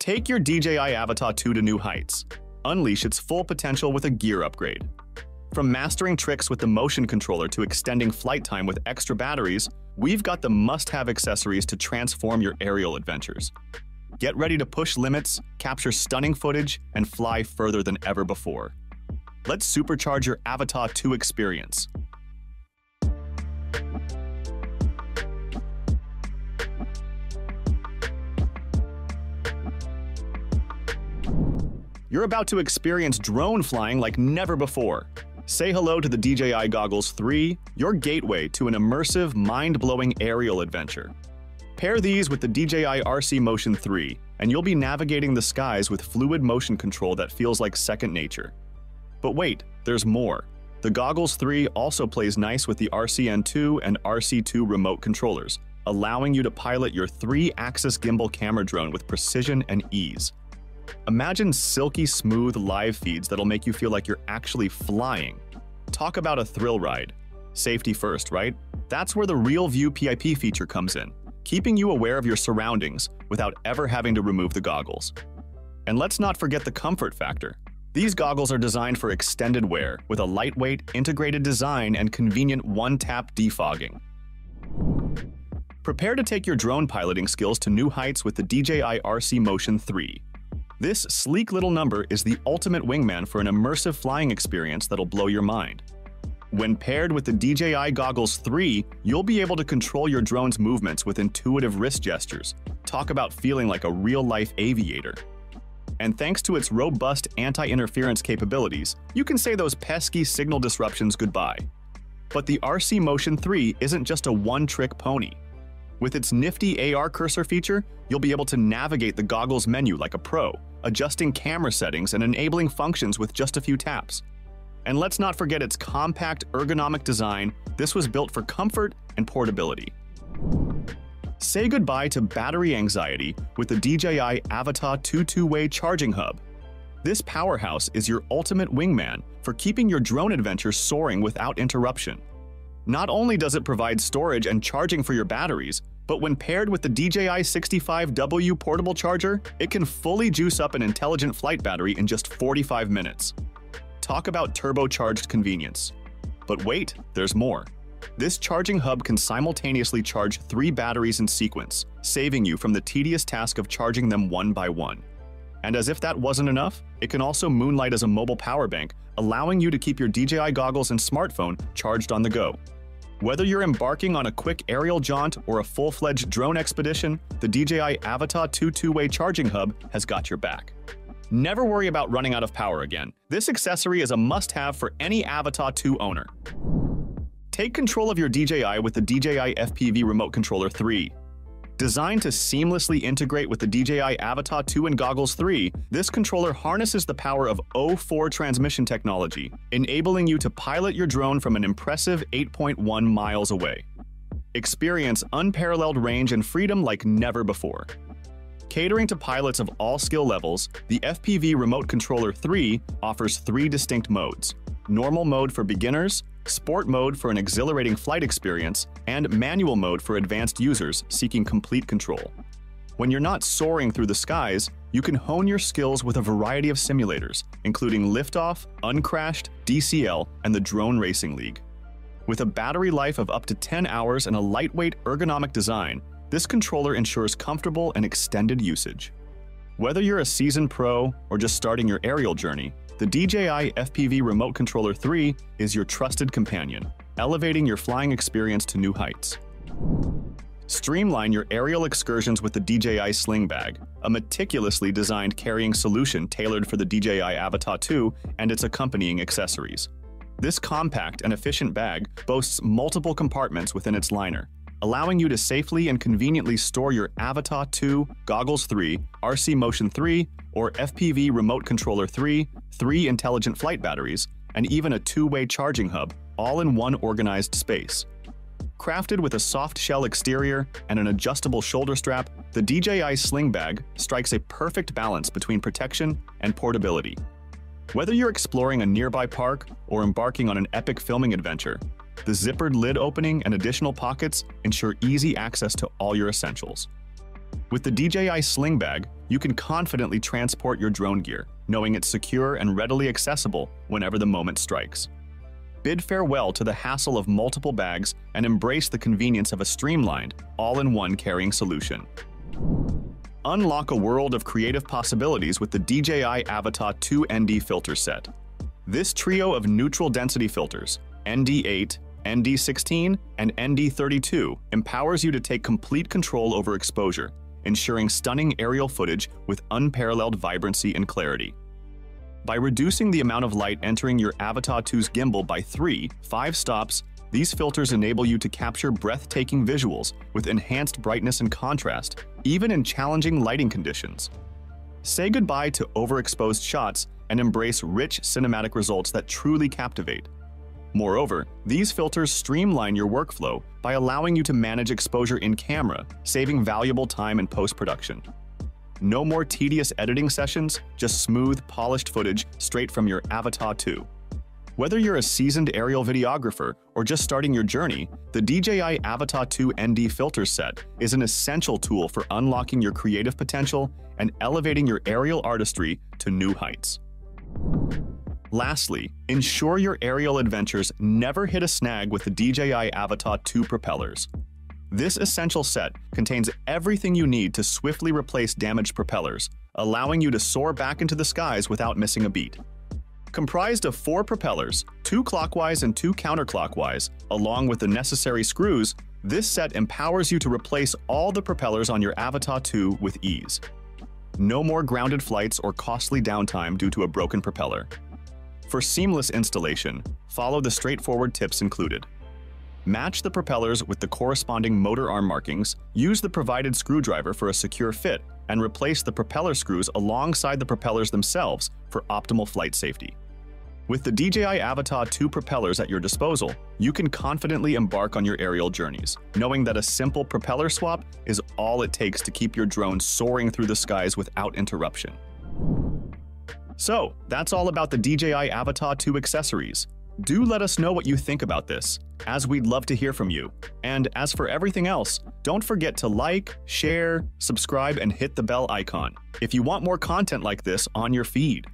Take your DJI Avata 2 to new heights. Unleash its full potential with a gear upgrade. From mastering tricks with the motion controller to extending flight time with extra batteries, we've got the must-have accessories to transform your aerial adventures. Get ready to push limits, capture stunning footage, and fly further than ever before. Let's supercharge your Avata 2 experience. You're about to experience drone flying like never before. Say hello to the DJI Goggles 3, your gateway to an immersive, mind-blowing aerial adventure. Pair these with the DJI RC Motion 3, and you'll be navigating the skies with fluid motion control that feels like second nature. But wait, there's more. The Goggles 3 also plays nice with the RCN2 and RC2 remote controllers, allowing you to pilot your 3-axis gimbal camera drone with precision and ease. Imagine silky smooth live feeds that'll make you feel like you're actually flying. Talk about a thrill ride. Safety first, right? That's where the Real View PIP feature comes in, keeping you aware of your surroundings without ever having to remove the goggles. And let's not forget the comfort factor. These goggles are designed for extended wear with a lightweight, integrated design and convenient one-tap defogging. Prepare to take your drone piloting skills to new heights with the DJI RC Motion 3. This sleek little number is the ultimate wingman for an immersive flying experience that'll blow your mind. When paired with the DJI Goggles 3, you'll be able to control your drone's movements with intuitive wrist gestures. Talk about feeling like a real-life aviator. And thanks to its robust anti-interference capabilities, you can say those pesky signal disruptions goodbye. But the RC Motion 3 isn't just a one-trick pony. With its nifty AR cursor feature, you'll be able to navigate the goggles menu like a pro, adjusting camera settings and enabling functions with just a few taps. And let's not forget its compact, ergonomic design. This was built for comfort and portability. Say goodbye to battery anxiety with the DJI Avata 2 two-way charging hub. This powerhouse is your ultimate wingman for keeping your drone adventure soaring without interruption. Not only does it provide storage and charging for your batteries, but when paired with the DJI 65W portable charger, it can fully juice up an intelligent flight battery in just 45 minutes. Talk about turbocharged convenience. But wait, there's more. This charging hub can simultaneously charge 3 batteries in sequence, saving you from the tedious task of charging them one by one. And as if that wasn't enough, it can also moonlight as a mobile power bank, allowing you to keep your DJI goggles and smartphone charged on the go. Whether you're embarking on a quick aerial jaunt or a full-fledged drone expedition, the DJI Avata 2 two-way charging hub has got your back. Never worry about running out of power again. This accessory is a must-have for any Avata 2 owner. Take control of your DJI with the DJI FPV Remote Controller 3. Designed to seamlessly integrate with the DJI Avata 2 and Goggles 3, this controller harnesses the power of O4 transmission technology, enabling you to pilot your drone from an impressive 8.1 miles away. Experience unparalleled range and freedom like never before. Catering to pilots of all skill levels, the FPV Remote Controller 3 offers 3 distinct modes: normal mode for beginners, sport mode for an exhilarating flight experience, and manual mode for advanced users seeking complete control. When you're not soaring through the skies, you can hone your skills with a variety of simulators, including Liftoff, Uncrashed, DCL, and the Drone Racing League. With a battery life of up to 10 hours and a lightweight, ergonomic design, this controller ensures comfortable and extended usage. Whether you're a seasoned pro or just starting your aerial journey, the DJI FPV Remote Controller 3 is your trusted companion, elevating your flying experience to new heights. Streamline your aerial excursions with the DJI Sling Bag, a meticulously designed carrying solution tailored for the DJI Avata 2 and its accompanying accessories. This compact and efficient bag boasts multiple compartments within its liner, allowing you to safely and conveniently store your Avata 2, Goggles 3, RC Motion 3, or FPV Remote Controller 3, 3 intelligent flight batteries, and even a 2-way charging hub, all in one organized space. Crafted with a soft shell exterior and an adjustable shoulder strap, the DJI Sling Bag strikes a perfect balance between protection and portability. Whether you're exploring a nearby park or embarking on an epic filming adventure, the zippered lid opening and additional pockets ensure easy access to all your essentials. With the DJI Sling Bag, you can confidently transport your drone gear, knowing it's secure and readily accessible whenever the moment strikes. Bid farewell to the hassle of multiple bags and embrace the convenience of a streamlined, all-in-one carrying solution. Unlock a world of creative possibilities with the DJI Avata 2 ND filter set. This trio of neutral density filters, ND8, ND16, and ND32, empowers you to take complete control over exposure, ensuring stunning aerial footage with unparalleled vibrancy and clarity. By reducing the amount of light entering your Avata 2's gimbal by 5 stops, these filters enable you to capture breathtaking visuals with enhanced brightness and contrast, even in challenging lighting conditions. Say goodbye to overexposed shots and embrace rich cinematic results that truly captivate. Moreover, these filters streamline your workflow by allowing you to manage exposure in camera, saving valuable time in post-production. No more tedious editing sessions, just smooth, polished footage straight from your Avata 2. Whether you're a seasoned aerial videographer or just starting your journey, the DJI Avata 2 ND filter set is an essential tool for unlocking your creative potential and elevating your aerial artistry to new heights. Lastly, ensure your aerial adventures never hit a snag with the DJI Avata 2 propellers. This essential set contains everything you need to swiftly replace damaged propellers, allowing you to soar back into the skies without missing a beat. Comprised of 4 propellers, 2 clockwise and 2 counterclockwise, along with the necessary screws, this set empowers you to replace all the propellers on your Avata 2 with ease. No more grounded flights or costly downtime due to a broken propeller. For seamless installation, follow the straightforward tips included. Match the propellers with the corresponding motor arm markings, use the provided screwdriver for a secure fit, and replace the propeller screws alongside the propellers themselves for optimal flight safety. With the DJI Avata 2 propellers at your disposal, you can confidently embark on your aerial journeys, knowing that a simple propeller swap is all it takes to keep your drone soaring through the skies without interruption. So, that's all about the DJI Avata 2 accessories. Do let us know what you think about this, as we'd love to hear from you. And as for everything else, don't forget to like, share, subscribe, and hit the bell icon if you want more content like this on your feed.